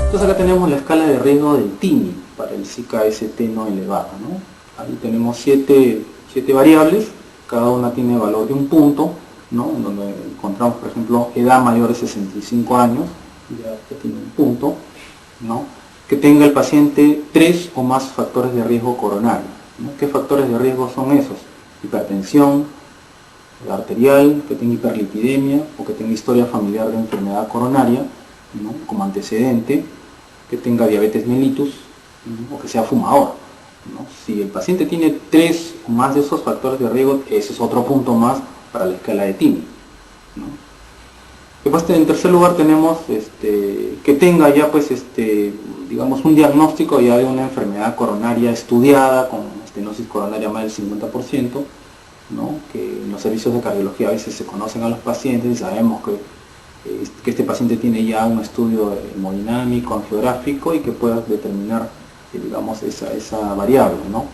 Entonces acá tenemos la escala de riesgo del TIMI para el Zika-ST no elevado, ¿no? Ahí tenemos 7 variables, cada una tiene valor de un punto, ¿no? En donde encontramos, por ejemplo, edad mayor de 65 años, ya tiene un punto, ¿no? Que tenga el paciente 3 o más factores de riesgo coronario, ¿no? ¿Qué factores de riesgo son esos? Hipertensión arterial, que tenga hiperlipidemia o que tenga historia familiar de enfermedad coronaria, ¿no? Como antecedente, que tenga diabetes mellitus, ¿no? O que sea fumador, ¿no? Si el paciente tiene 3 o más de esos factores de riesgo, ese es otro punto más para la escala de TIMI, ¿no? Después, en tercer lugar, tenemos que tenga ya pues digamos un diagnóstico ya de una enfermedad coronaria estudiada con estenosis coronaria más del 50%, ¿no? Que en los servicios de cardiología a veces se conocen a los pacientes y sabemos que este paciente tiene ya un estudio hemodinámico, angiográfico y que pueda determinar, digamos, esa variable, ¿no?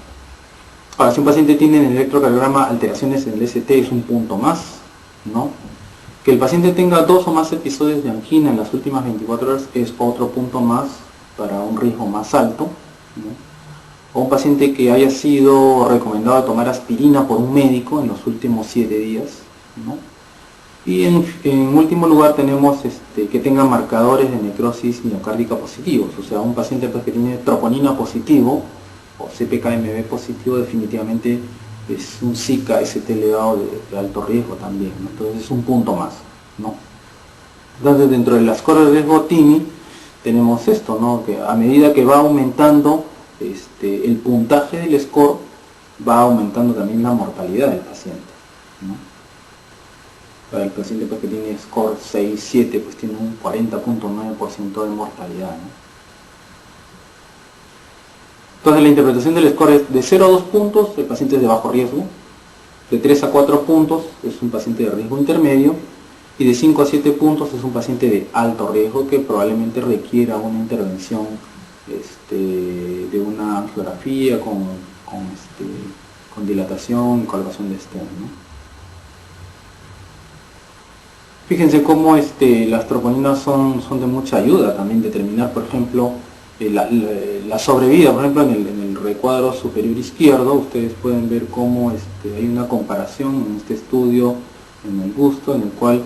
Ahora, si un paciente tiene en el electrocardiograma alteraciones en el ST es un punto más, ¿no? Que el paciente tenga 2 o más episodios de angina en las últimas 24 horas es otro punto más para un riesgo más alto, ¿no? O un paciente que haya sido recomendado tomar aspirina por un médico en los últimos 7 días, ¿no? Y en último lugar tenemos que tenga marcadores de necrosis miocárdica positivos, o sea, un paciente pues, que tiene troponina positivo o CPKMB positivo definitivamente es un Zika-ST elevado de alto riesgo también, ¿no? Entonces es un punto más, ¿no? Entonces dentro de la escala de riesgo TIMI tenemos esto, ¿no? Que a medida que va aumentando el puntaje del score, va aumentando también la mortalidad del paciente, ¿no? Para el paciente pues, que tiene score 6, 7, pues tiene un 40.9% de mortalidad, ¿no? Entonces la interpretación del score es de 0 a 2 puntos, el paciente es de bajo riesgo, de 3 a 4 puntos es un paciente de riesgo intermedio, y de 5 a 7 puntos es un paciente de alto riesgo que probablemente requiera una intervención de una angiografía con dilatación y colocación de stent, ¿no? Fíjense cómo las troponinas son de mucha ayuda también determinar, por ejemplo, la sobrevida. Por ejemplo, en el recuadro superior izquierdo ustedes pueden ver cómo hay una comparación en este estudio en el busto, en el cual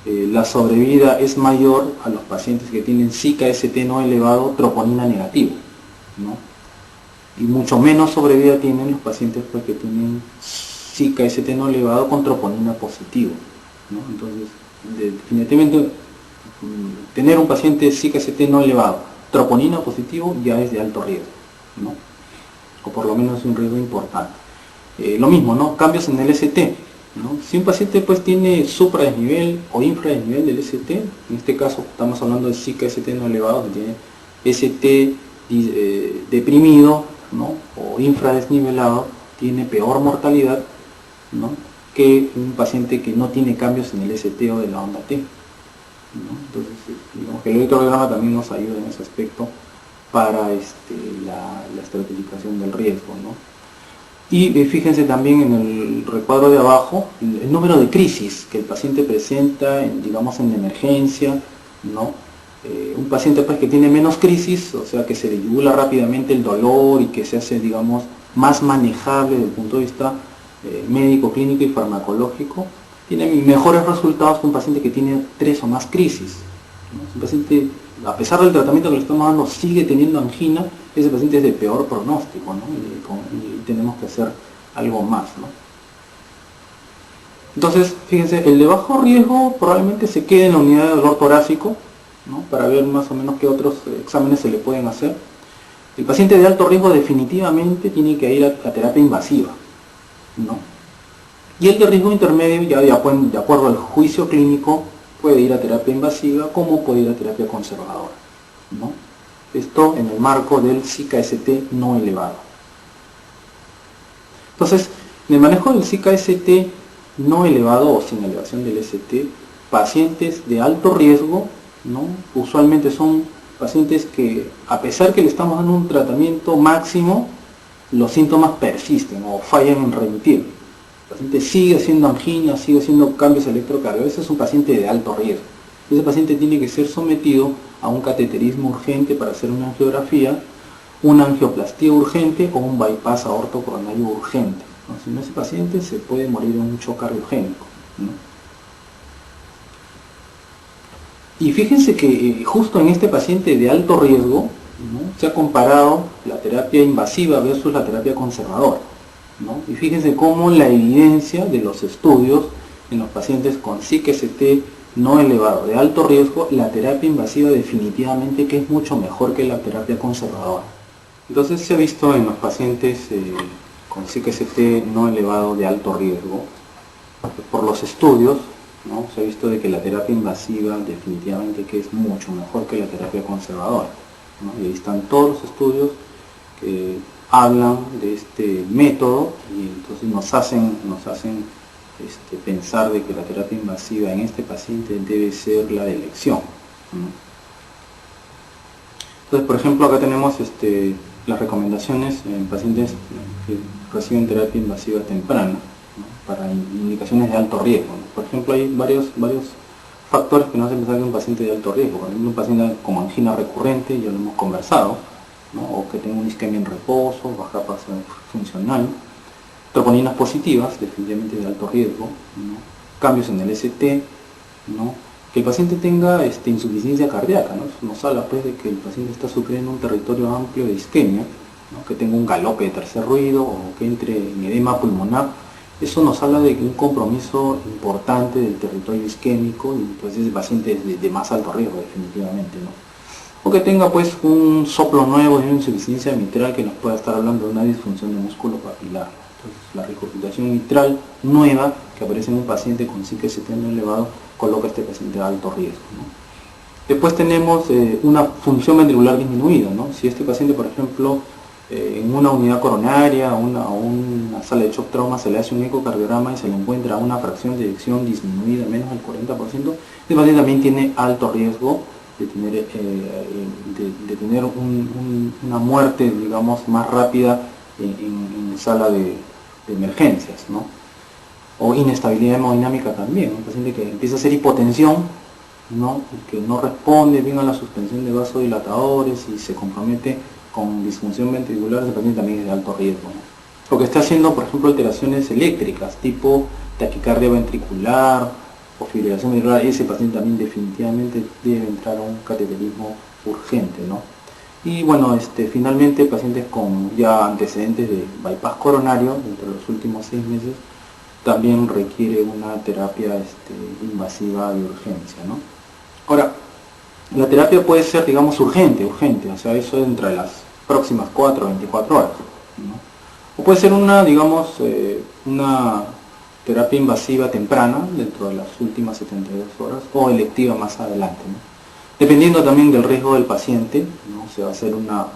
la sobrevida es mayor a los pacientes que tienen Zika-ST no elevado, troponina negativo, ¿no? Y mucho menos sobrevida tienen los pacientes pues, que tienen Zika-ST no elevado con troponina positivo, ¿no? Entonces, definitivamente tener un paciente Zika-ST no elevado, troponina positivo, ya es de alto riesgo, ¿no? O por lo menos un riesgo importante. Lo mismo, ¿no? Cambios en el ST, ¿no? Si un paciente pues tiene supradesnivel o infradesnivel del ST, en este caso estamos hablando de Zika-ST no elevado, que tiene ST deprimido, ¿no? O infradesnivelado, tiene peor mortalidad, ¿no? Que un paciente que no tiene cambios en el ST o de la onda T, ¿no? Entonces, digamos que el electrocardiograma también nos ayuda en ese aspecto para la estratificación del riesgo, ¿no? Y fíjense también en el recuadro de abajo el número de crisis que el paciente presenta, digamos en emergencia, ¿no? Un paciente pues, que tiene menos crisis, o sea que se divulga rápidamente el dolor y que se hace, digamos, más manejable desde el punto de vista médico, clínico y farmacológico, tiene mejores resultados que un paciente que tiene 3 o más crisis, ¿no? Si un paciente, a pesar del tratamiento que le estamos dando, sigue teniendo angina, ese paciente es de peor pronóstico, ¿no? Y tenemos que hacer algo más, ¿no? Entonces, fíjense, el de bajo riesgo probablemente se quede en la unidad de dolor torácico, ¿no? Para ver más o menos qué otros exámenes se le pueden hacer. El paciente de alto riesgo definitivamente tiene que ir a terapia invasiva, ¿no? Y el de riesgo intermedio, ya de acuerdo al juicio clínico, puede ir a terapia invasiva como puede ir a terapia conservadora, ¿no? Esto en el marco del Zika-ST no elevado. Entonces, en el manejo del Zika-ST no elevado o sin elevación del ST, pacientes de alto riesgo, ¿no? Usualmente son pacientes que, a pesar que le estamos dando un tratamiento máximo, los síntomas persisten o fallan en remitir, El paciente sigue haciendo angina, sigue haciendo cambios electrocardiográficos, ese es un paciente de alto riesgo. Ese paciente tiene que ser sometido a un cateterismo urgente para hacer una angiografía, una angioplastía urgente o un bypass aortocoronario urgente, ¿no? Si no, ese paciente se puede morir en un shock cardiogénico, ¿no? Y fíjense que justo en este paciente de alto riesgo, ¿no?, se ha comparado la terapia invasiva versus la terapia conservadora, ¿no? Y fíjense cómo la evidencia de los estudios en los pacientes con SIC-ST no elevado de alto riesgo, la terapia invasiva definitivamente que es mucho mejor que la terapia conservadora. Entonces se ha visto en los pacientes con SIC-ST no elevado de alto riesgo, por los estudios, ¿no?, se ha visto de que la terapia invasiva definitivamente que es mucho mejor que la terapia conservadora, ¿no? Y ahí están todos los estudios que hablan de este método y entonces nos hacen pensar de que la terapia invasiva en este paciente debe ser la de elección, ¿no? Entonces, por ejemplo, acá tenemos las recomendaciones en pacientes que reciben terapia invasiva temprana, ¿no?, para indicaciones de alto riesgo, ¿no? Por ejemplo, hay varios factores que nos hacen pensar que un paciente de alto riesgo, por ejemplo, un paciente con angina recurrente, ya lo hemos conversado, ¿no?, o que tenga una isquemia en reposo, baja capacidad funcional, troponinas positivas, definitivamente de alto riesgo, ¿no?, cambios en el ST, ¿no?, que el paciente tenga insuficiencia cardíaca, ¿no? Eso nos habla pues de que el paciente está sufriendo un territorio amplio de isquemia, ¿no?, que tenga un galope de tercer ruido o que entre en edema pulmonar. Eso nos habla de un compromiso importante del territorio isquémico y pues ese paciente es de más alto riesgo definitivamente, ¿no? O que tenga pues un soplo nuevo y una insuficiencia mitral que nos pueda estar hablando de una disfunción de músculo papilar. Entonces la regurgitación mitral nueva que aparece en un paciente con SIC-ST no elevado coloca a este paciente a alto riesgo, ¿no? Después tenemos una función ventricular disminuida, ¿no? Si este paciente, por ejemplo, en una unidad coronaria o una sala de shock trauma se le hace un ecocardiograma y se le encuentra una fracción de eyección disminuida menos del 40%, este paciente también tiene alto riesgo de tener una muerte, digamos, más rápida en sala de emergencias, ¿no? O inestabilidad hemodinámica también, un paciente que empieza a hacer hipotensión, ¿no?, y que no responde bien a la suspensión de vasodilatadores y se compromete con disfunción ventricular, ese paciente también es de alto riesgo, ¿no? O que está haciendo, por ejemplo, alteraciones eléctricas, tipo taquicardia ventricular o fibrilación ventricular, ese paciente también definitivamente debe entrar a un cateterismo urgente, ¿no? Y bueno, finalmente pacientes con ya antecedentes de bypass coronario dentro de los últimos 6 meses también requiere una terapia invasiva de urgencia, ¿no? Ahora, la terapia puede ser, digamos, urgente, o sea, eso entre las próximas 4 o 24 horas, ¿no? O puede ser una, digamos, una terapia invasiva temprana dentro de las últimas 72 horas o electiva más adelante, ¿no? Dependiendo también del riesgo del paciente, ¿no?, se va a hacer una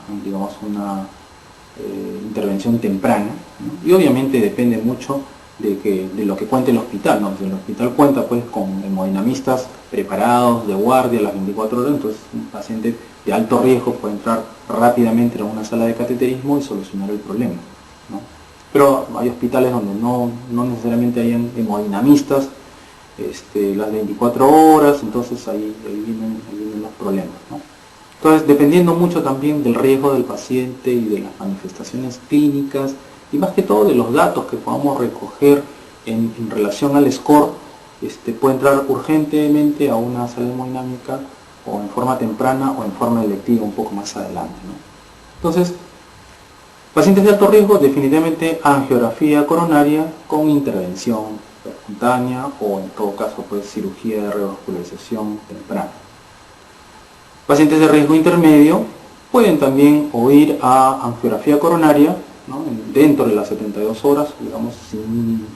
intervención temprana, ¿no? Y obviamente depende mucho de lo que cuente el hospital, ¿no? Si el hospital cuenta pues con hemodinamistas preparados de guardia a las 24 horas, entonces un paciente de alto riesgo puede entrar rápidamente a una sala de cateterismo y solucionar el problema, ¿no? Pero hay hospitales donde no necesariamente hay hemodinamistas las 24 horas, entonces ahí vienen los problemas, ¿no? Entonces, dependiendo mucho también del riesgo del paciente y de las manifestaciones clínicas, y más que todo de los datos que podamos recoger en relación al score, puede entrar urgentemente a una sala hemodinámica o en forma temprana o en forma electiva un poco más adelante, ¿no? Entonces, pacientes de alto riesgo, definitivamente angiografía coronaria con intervención percutánea o en todo caso pues cirugía de revascularización temprana. Pacientes de riesgo intermedio pueden también o ir a angiografía coronaria, ¿no?, dentro de las 72 horas, digamos,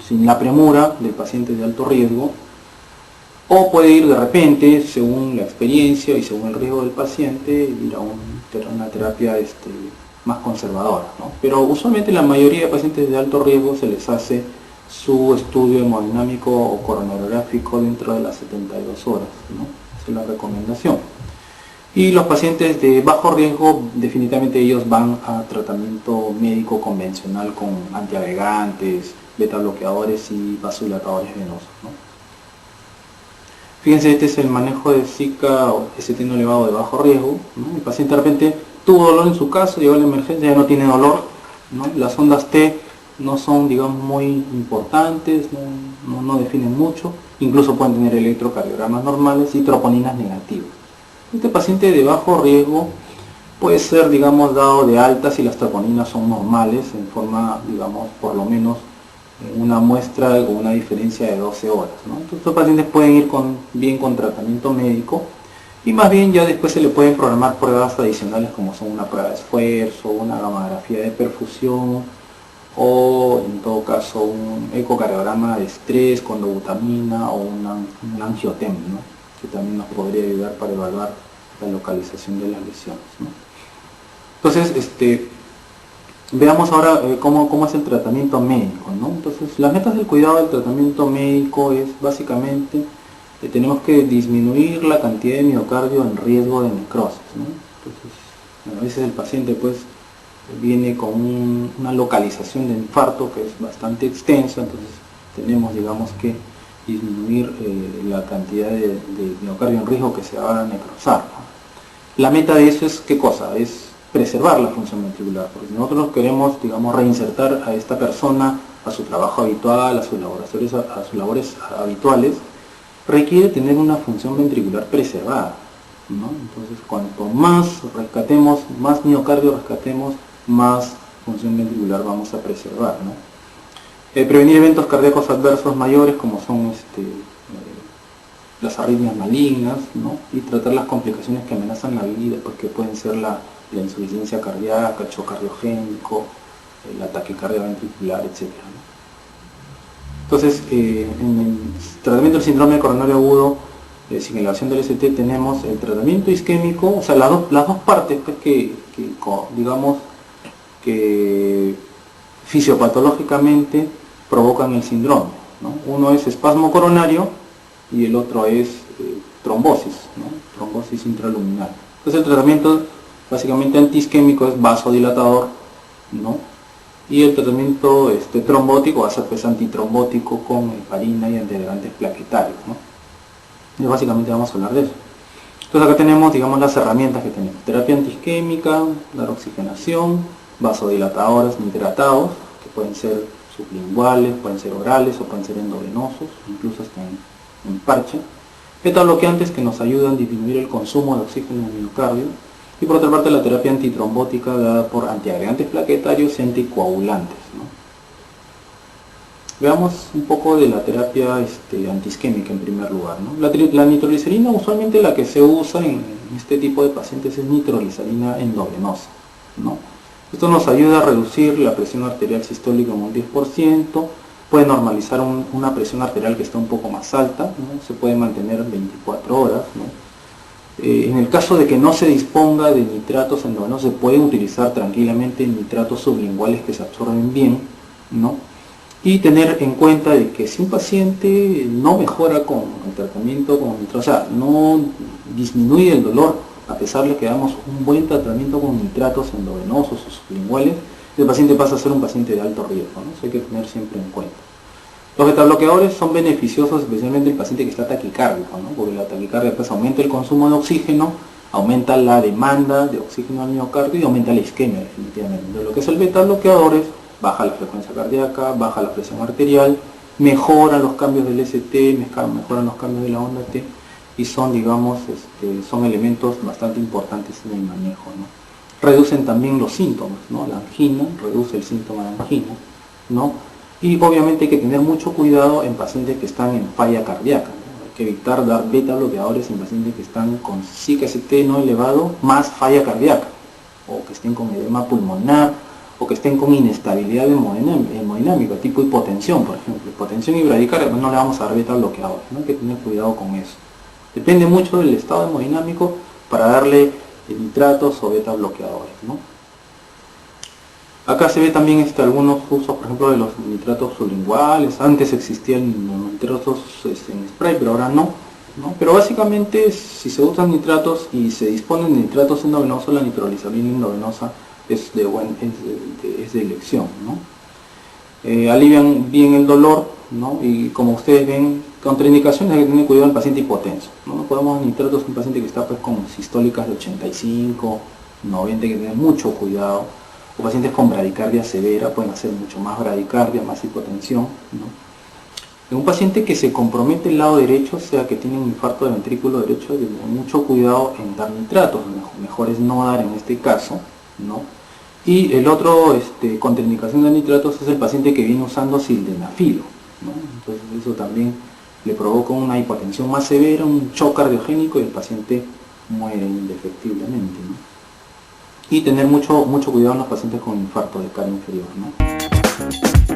sin la premura del paciente de alto riesgo, o puede ir de repente, según la experiencia y según el riesgo del paciente, ir a una terapia más conservadora, ¿no? Pero usualmente la mayoría de pacientes de alto riesgo se les hace su estudio hemodinámico o coronariográfico dentro de las 72 horas, ¿no? Esa es la recomendación. Y los pacientes de bajo riesgo, definitivamente ellos van a tratamiento médico convencional con antiagregantes, beta bloqueadores y vasodilatadores venosos, ¿no? Fíjense, este es el manejo de Zika o ST no elevado de bajo riesgo, ¿no? El paciente de repente tuvo dolor en su caso, llegó a la emergencia, ya no tiene dolor, ¿no? Las ondas T no son, digamos, muy importantes, no definen mucho, incluso pueden tener electrocardiogramas normales y troponinas negativas. Este paciente de bajo riesgo puede ser, digamos, dado de alta si las troponinas son normales, en forma, digamos, por lo menos una muestra con una diferencia de 12 horas, ¿no? Entonces, estos pacientes pueden ir bien con tratamiento médico y más bien ya después se le pueden programar pruebas adicionales como son una prueba de esfuerzo, una gamografía de perfusión o en todo caso un ecocardiograma de estrés con dobutamina o un angiotem, ¿no? Que también nos podría ayudar para evaluar la localización de las lesiones, ¿no? Entonces, veamos ahora cómo es el tratamiento médico, ¿no? Entonces, las metas del cuidado del tratamiento médico es básicamente tenemos que disminuir la cantidad de miocardio en riesgo de necrosis, ¿no? Entonces, bueno, a veces el paciente pues viene con una localización de infarto que es bastante extensa, entonces tenemos, digamos, que disminuir la cantidad de miocardio en riesgo que se va a necrosar, ¿no? La meta de eso es, ¿qué cosa? Es preservar la función ventricular, porque si nosotros queremos, digamos, reinsertar a esta persona a su trabajo habitual, a sus labores habituales, requiere tener una función ventricular preservada, ¿no? Entonces, cuanto más rescatemos, más miocardio rescatemos, más función ventricular vamos a preservar, ¿no? Prevenir eventos cardíacos adversos mayores como son las arritmias malignas, ¿no? Y tratar las complicaciones que amenazan la vida, porque pueden ser la insuficiencia cardíaca, el shock cardiogénico, la taquicardia ventricular, etc., ¿no? Entonces, en el tratamiento del síndrome coronario agudo sin elevación del ST tenemos el tratamiento isquémico, o sea, las dos partes pues, digamos que fisiopatológicamente provocan el síndrome, ¿no? Uno es espasmo coronario y el otro es trombosis, ¿no? Trombosis intraluminal. Entonces el tratamiento básicamente antiisquémico es vasodilatador, ¿no? Y el tratamiento trombótico va a ser pues antitrombótico con heparina y antiagregantes plaquetarios, ¿no? Y básicamente vamos a hablar de eso. Entonces acá tenemos, digamos, las herramientas que tenemos: terapia antiisquémica, dar oxigenación, vasodilatadores nitratados, que pueden ser sublinguales, pueden ser orales o pueden ser endovenosos, incluso hasta en parche. Beta bloqueantes que nos ayudan a disminuir el consumo de oxígeno en el miocardio. Y por otra parte la terapia antitrombótica dada por antiagregantes plaquetarios y anticoagulantes, ¿no? Veamos un poco de la terapia antiisquémica en primer lugar, ¿no? La nitroglicerina, usualmente la que se usa en este tipo de pacientes es nitroglicerina endovenosa, ¿no? Esto nos ayuda a reducir la presión arterial sistólica en un 10%, puede normalizar una presión arterial que está un poco más alta, ¿no? Se puede mantener 24 horas, ¿no? En el caso de que no se disponga de nitratos endovenosos, se pueden utilizar tranquilamente nitratos sublinguales que se absorben bien, ¿no? Y tener en cuenta de que si un paciente no mejora con el tratamiento con nitratos, o sea, no disminuye el dolor, a pesar de que damos un buen tratamiento con nitratos endovenosos o sublinguales, el paciente pasa a ser un paciente de alto riesgo, ¿no? Eso hay que tener siempre en cuenta. Los betabloqueadores son beneficiosos especialmente el paciente que está taquicárdico, ¿no? Porque la taquicardia pues aumenta el consumo de oxígeno, aumenta la demanda de oxígeno al miocardio y aumenta la isquemia definitivamente. Entonces, lo que es el betabloqueador es baja la frecuencia cardíaca, baja la presión arterial, mejora los cambios del ST, mejoran los cambios de la onda T y son, digamos, son elementos bastante importantes en el manejo, ¿no? Reducen también los síntomas, ¿no? La angina, reduce el síntoma de angina, ¿no? Y obviamente hay que tener mucho cuidado en pacientes que están en falla cardíaca, ¿no? Hay que evitar dar beta bloqueadores en pacientes que están con SIC-ST no elevado más falla cardíaca, o que estén con edema pulmonar, o que estén con inestabilidad hemodinámica, tipo hipotensión, por ejemplo. Hipotensión y bradicardia, pues no le vamos a dar beta bloqueadores, ¿no? Hay que tener cuidado con eso. Depende mucho del estado hemodinámico para darle nitratos o beta bloqueadores, ¿no? Acá se ve también algunos usos, por ejemplo, de los nitratos sublinguales. Antes existían los nitratos en spray, pero ahora no. ¿no? Pero básicamente si se usan nitratos y se disponen de nitratos endovenosos, la nitroglicerina endovenosa es de elección, ¿no? Alivian bien el dolor, ¿no? Y como ustedes ven, contraindicaciones hay que tener cuidado en el paciente hipotenso, ¿no? No podemos dar nitratos en un paciente que está pues con sistólicas de 85, 90, hay que tener mucho cuidado. O pacientes con bradicardia severa pueden hacer mucho más bradicardia, más hipotensión, ¿no? En un paciente que se compromete el lado derecho, o sea que tiene un infarto de ventrículo derecho, hay que tener mucho cuidado en dar nitratos, mejor es no dar en este caso, ¿no? Y el otro contraindicación de nitratos es el paciente que viene usando sildenafilo, ¿no? Entonces eso también le provoca una hipotensión más severa, un shock cardiogénico y el paciente muere indefectiblemente, ¿no? Y tener mucho cuidado en los pacientes con infarto de cara inferior, ¿no?